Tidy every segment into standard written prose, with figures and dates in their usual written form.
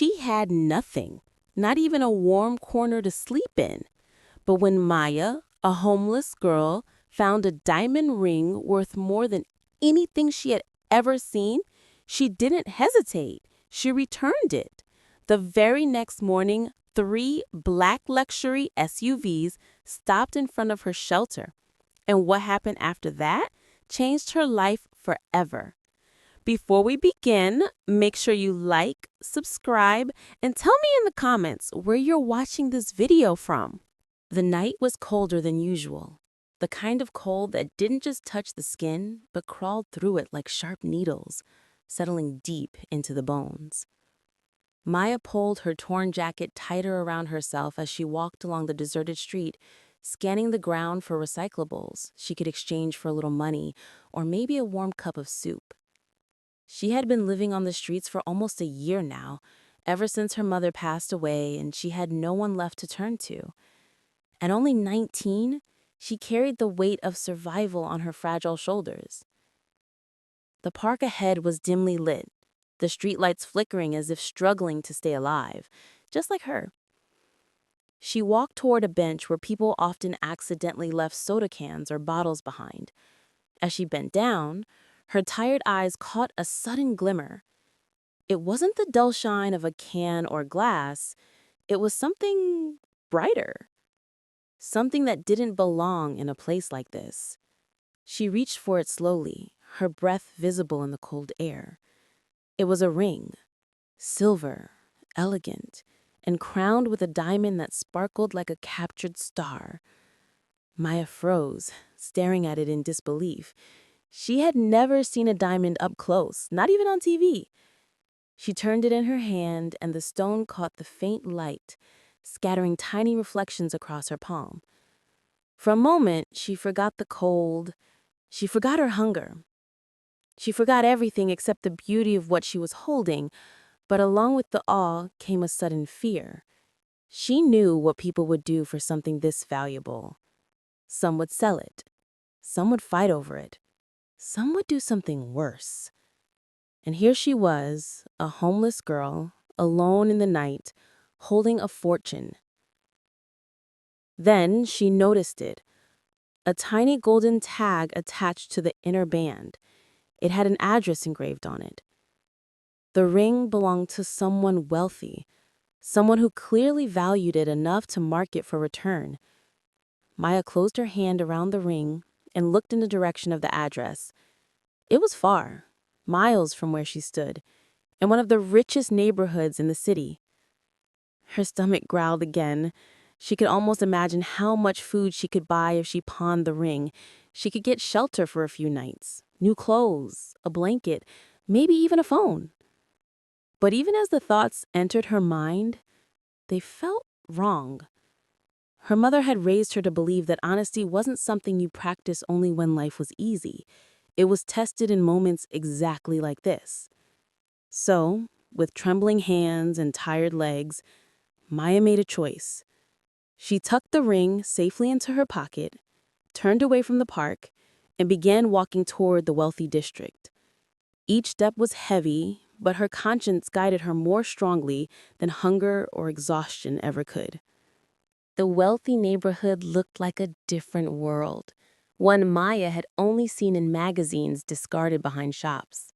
She had nothing, not even a warm corner to sleep in. But when Maya, a homeless girl, found a diamond ring worth more than anything she had ever seen, she didn't hesitate. She returned it. The very next morning, 3 black luxury SUVs stopped in front of her shelter. And what happened after that changed her life forever. Before we begin, make sure you like, subscribe, and tell me in the comments where you're watching this video from. The night was colder than usual, the kind of cold that didn't just touch the skin, but crawled through it like sharp needles, settling deep into the bones. Maya pulled her torn jacket tighter around herself as she walked along the deserted street, scanning the ground for recyclables she could exchange for a little money or maybe a warm cup of soup. She had been living on the streets for almost a year now, ever since her mother passed away and she had no one left to turn to. At only 19, she carried the weight of survival on her fragile shoulders. The park ahead was dimly lit, the streetlights flickering as if struggling to stay alive, just like her. She walked toward a bench where people often accidentally left soda cans or bottles behind. As she bent down, her tired eyes caught a sudden glimmer. It wasn't the dull shine of a can or glass, it was something brighter. Something that didn't belong in a place like this. She reached for it slowly, her breath visible in the cold air. It was a ring, silver, elegant, and crowned with a diamond that sparkled like a captured star. Maya froze, staring at it in disbelief. She had never seen a diamond up close, not even on TV. She turned it in her hand, and the stone caught the faint light, scattering tiny reflections across her palm. For a moment, she forgot the cold. She forgot her hunger. She forgot everything except the beauty of what she was holding, but along with the awe came a sudden fear. She knew what people would do for something this valuable. Some would sell it. Some would fight over it. Some would do something worse. And here she was, a homeless girl, alone in the night, holding a fortune. Then she noticed it. A tiny golden tag attached to the inner band. It had an address engraved on it. The ring belonged to someone wealthy, someone who clearly valued it enough to mark it for return. Maya closed her hand around the ring and looked in the direction of the address. It was far, miles from where she stood, in one of the richest neighborhoods in the city. Her stomach growled again. She could almost imagine how much food she could buy if she pawned the ring. She could get shelter for a few nights, new clothes, a blanket, maybe even a phone. But even as the thoughts entered her mind, they felt wrong. Her mother had raised her to believe that honesty wasn't something you practice only when life was easy. It was tested in moments exactly like this. So, with trembling hands and tired legs, Maya made a choice. She tucked the ring safely into her pocket, turned away from the park, and began walking toward the wealthy district. Each step was heavy, but her conscience guided her more strongly than hunger or exhaustion ever could. The wealthy neighborhood looked like a different world, one Maya had only seen in magazines discarded behind shops.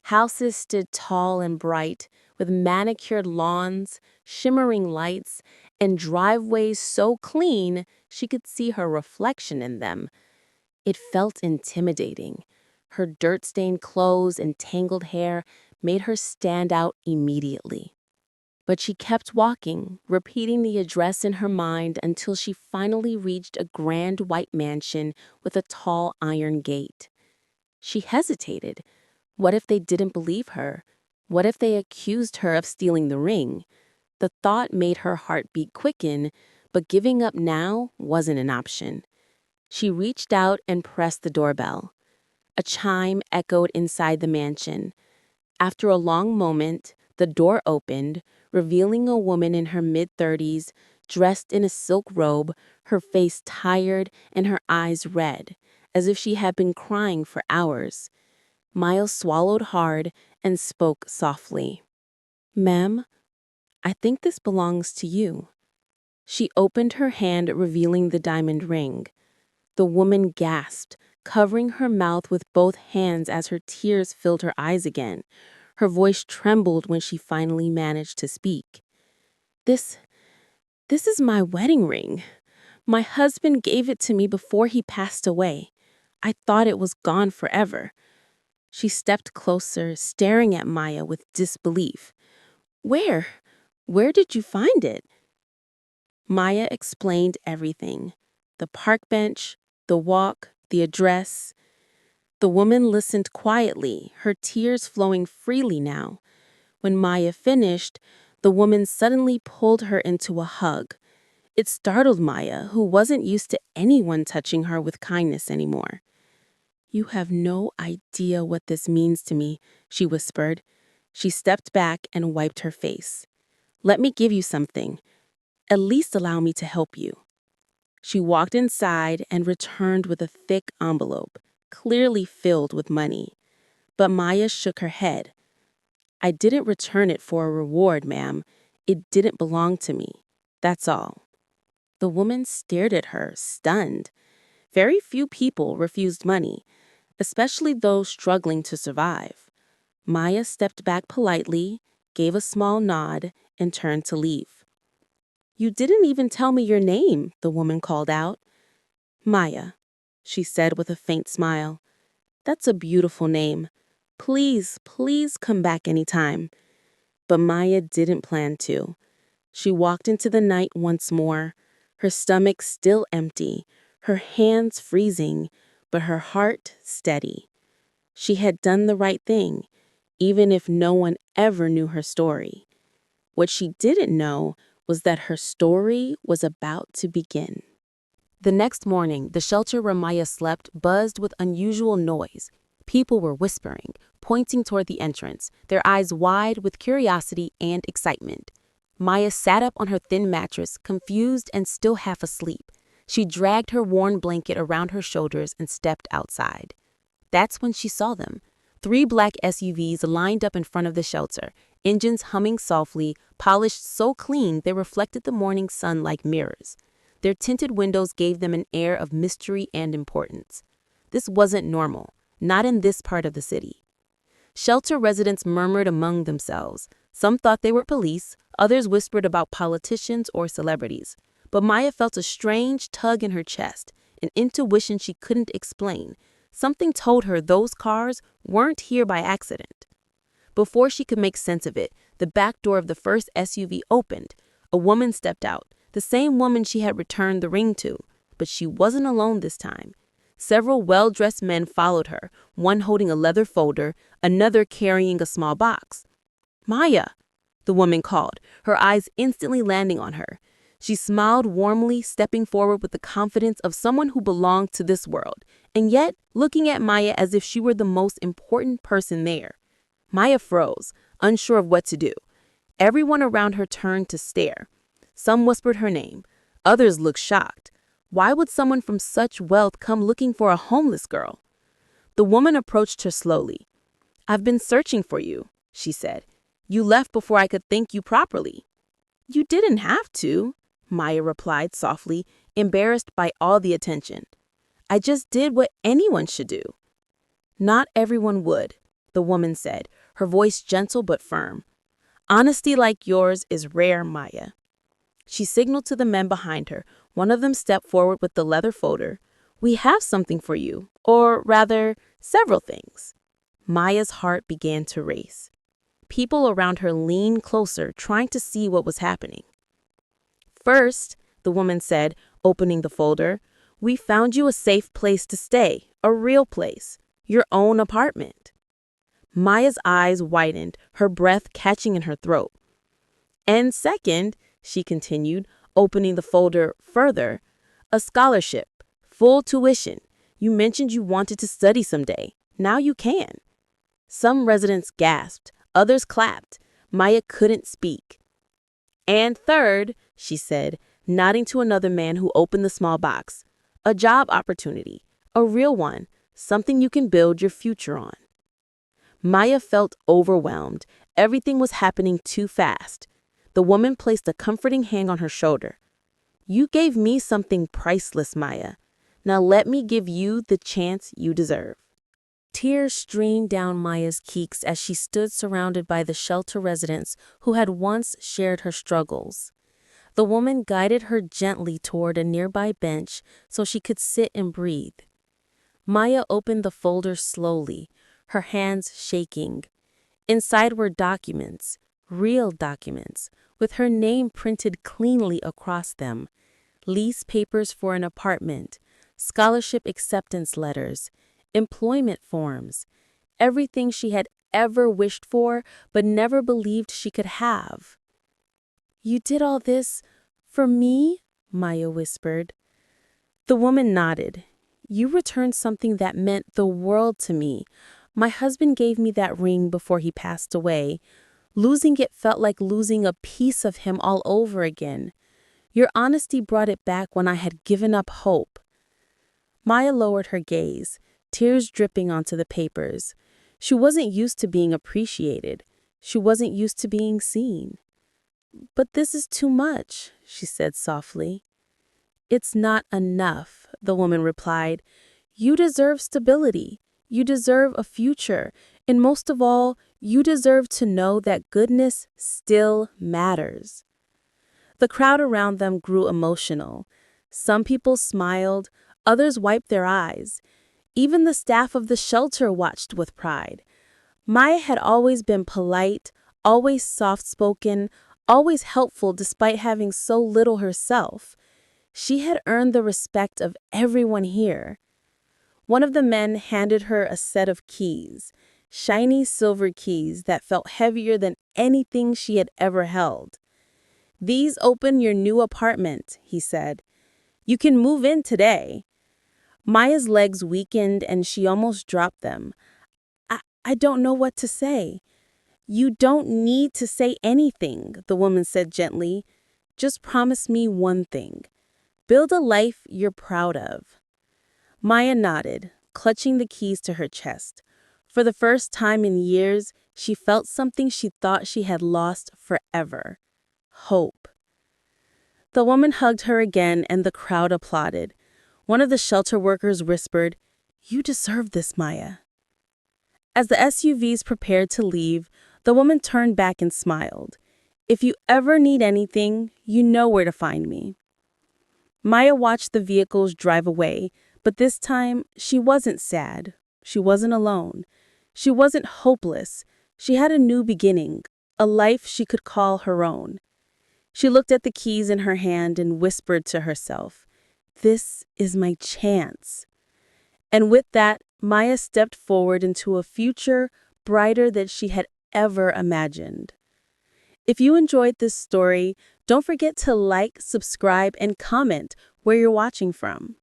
Houses stood tall and bright, with manicured lawns, shimmering lights, and driveways so clean she could see her reflection in them. It felt intimidating. Her dirt-stained clothes and tangled hair made her stand out immediately. But she kept walking, repeating the address in her mind until she finally reached a grand white mansion with a tall iron gate. She hesitated. What if they didn't believe her? What if they accused her of stealing the ring? The thought made her heartbeat quicken, but giving up now wasn't an option. She reached out and pressed the doorbell. A chime echoed inside the mansion. After a long moment, the door opened, revealing a woman in her mid-30s, dressed in a silk robe, her face tired and her eyes red, as if she had been crying for hours. Miles swallowed hard and spoke softly. "Ma'am, I think this belongs to you. She opened her hand, revealing the diamond ring. The woman gasped, covering her mouth with both hands as her tears filled her eyes again. Her voice trembled when she finally managed to speak. This is my wedding ring. My husband gave it to me before he passed away. I thought it was gone forever. She stepped closer, staring at Maya with disbelief. Where? Where did you find it? Maya explained everything. The park bench, the walk, the address. The woman listened quietly, her tears flowing freely now. When Maya finished, the woman suddenly pulled her into a hug. It startled Maya, who wasn't used to anyone touching her with kindness anymore. You have no idea what this means to me, she whispered. She stepped back and wiped her face. Let me give you something. At least allow me to help you. She walked inside and returned with a thick envelope, clearly filled with money. But Maya shook her head. I didn't return it for a reward, ma'am. It didn't belong to me. That's all. The woman stared at her, stunned. Very few people refused money, especially those struggling to survive. Maya stepped back politely, gave a small nod, and turned to leave. You didn't even tell me your name, the woman called out. Maya, she said with a faint smile. That's a beautiful name. Please, please come back anytime. But Maya didn't plan to. She walked into the night once more, her stomach still empty, her hands freezing, but her heart steady. She had done the right thing, even if no one ever knew her story. What she didn't know was that her story was about to begin. The next morning, the shelter where Maya slept buzzed with unusual noise. People were whispering, pointing toward the entrance, their eyes wide with curiosity and excitement. Maya sat up on her thin mattress, confused and still half asleep. She dragged her worn blanket around her shoulders and stepped outside. That's when she saw them. 3 black SUVs lined up in front of the shelter, engines humming softly, polished so clean they reflected the morning sun like mirrors. Their tinted windows gave them an air of mystery and importance. This wasn't normal, not in this part of the city. Shelter residents murmured among themselves. Some thought they were police, others whispered about politicians or celebrities. But Maya felt a strange tug in her chest, an intuition she couldn't explain. Something told her those cars weren't here by accident. Before she could make sense of it, the back door of the first SUV opened. A woman stepped out, the same woman she had returned the ring to. But she wasn't alone this time. Several well-dressed men followed her, one holding a leather folder, another carrying a small box. Maya, the woman called, her eyes instantly landing on her. She smiled warmly, stepping forward with the confidence of someone who belonged to this world, and yet looking at Maya as if she were the most important person there. Maya froze, unsure of what to do. Everyone around her turned to stare. Some whispered her name. Others looked shocked. Why would someone from such wealth come looking for a homeless girl? The woman approached her slowly. I've been searching for you, she said. You left before I could thank you properly. You didn't have to, Maya replied softly, embarrassed by all the attention. I just did what anyone should do. Not everyone would, the woman said, her voice gentle but firm. Honesty like yours is rare, Maya. She signaled to the men behind her. One of them stepped forward with the leather folder. We have something for you, or rather, several things. Maya's heart began to race. People around her leaned closer, trying to see what was happening. First, the woman said, opening the folder, we found you a safe place to stay, a real place, your own apartment. Maya's eyes widened, her breath catching in her throat. And second, she continued, opening the folder further, a scholarship, full tuition. You mentioned you wanted to study someday. Now you can. Some residents gasped, others clapped. Maya couldn't speak. And third, she said, nodding to another man who opened the small box, a job opportunity, a real one, something you can build your future on. Maya felt overwhelmed. Everything was happening too fast. The woman placed a comforting hand on her shoulder. You gave me something priceless, Maya. Now let me give you the chance you deserve. Tears streamed down Maya's cheeks as she stood surrounded by the shelter residents who had once shared her struggles. The woman guided her gently toward a nearby bench so she could sit and breathe. Maya opened the folder slowly, her hands shaking. Inside were documents, real documents, with her name printed cleanly across them. Lease papers for an apartment, scholarship acceptance letters, employment forms, everything she had ever wished for but never believed she could have. You did all this for me? Maya whispered. The woman nodded. You returned something that meant the world to me. My husband gave me that ring before he passed away. Losing it felt like losing a piece of him all over again. Your honesty brought it back when I had given up hope. Maya lowered her gaze, tears dripping onto the papers. She wasn't used to being appreciated. She wasn't used to being seen. But this is too much, she said softly. It's not enough, the woman replied. You deserve stability. You deserve a future. And most of all, you deserve to know that goodness still matters. The crowd around them grew emotional. Some people smiled, others wiped their eyes. Even the staff of the shelter watched with pride. Maya had always been polite, always soft-spoken, always helpful despite having so little herself. She had earned the respect of everyone here. One of the men handed her a set of keys, shiny silver keys that felt heavier than anything she had ever held. These open your new apartment, he said. You can move in today. Maya's legs weakened and she almost dropped them. I don't know what to say. You don't need to say anything, the woman said gently. Just promise me one thing. Build a life you're proud of. Maya nodded, clutching the keys to her chest. For the first time in years, she felt something she thought she had lost forever. Hope. The woman hugged her again and the crowd applauded. One of the shelter workers whispered, You deserve this, Maya. As the SUVs prepared to leave, the woman turned back and smiled. If you ever need anything, you know where to find me. Maya watched the vehicles drive away, but this time she wasn't sad. She wasn't alone. She wasn't hopeless. She had a new beginning, a life she could call her own. She looked at the keys in her hand and whispered to herself, This is my chance. And with that, Maya stepped forward into a future brighter than she had ever imagined. If you enjoyed this story, don't forget to like, subscribe, and comment where you're watching from.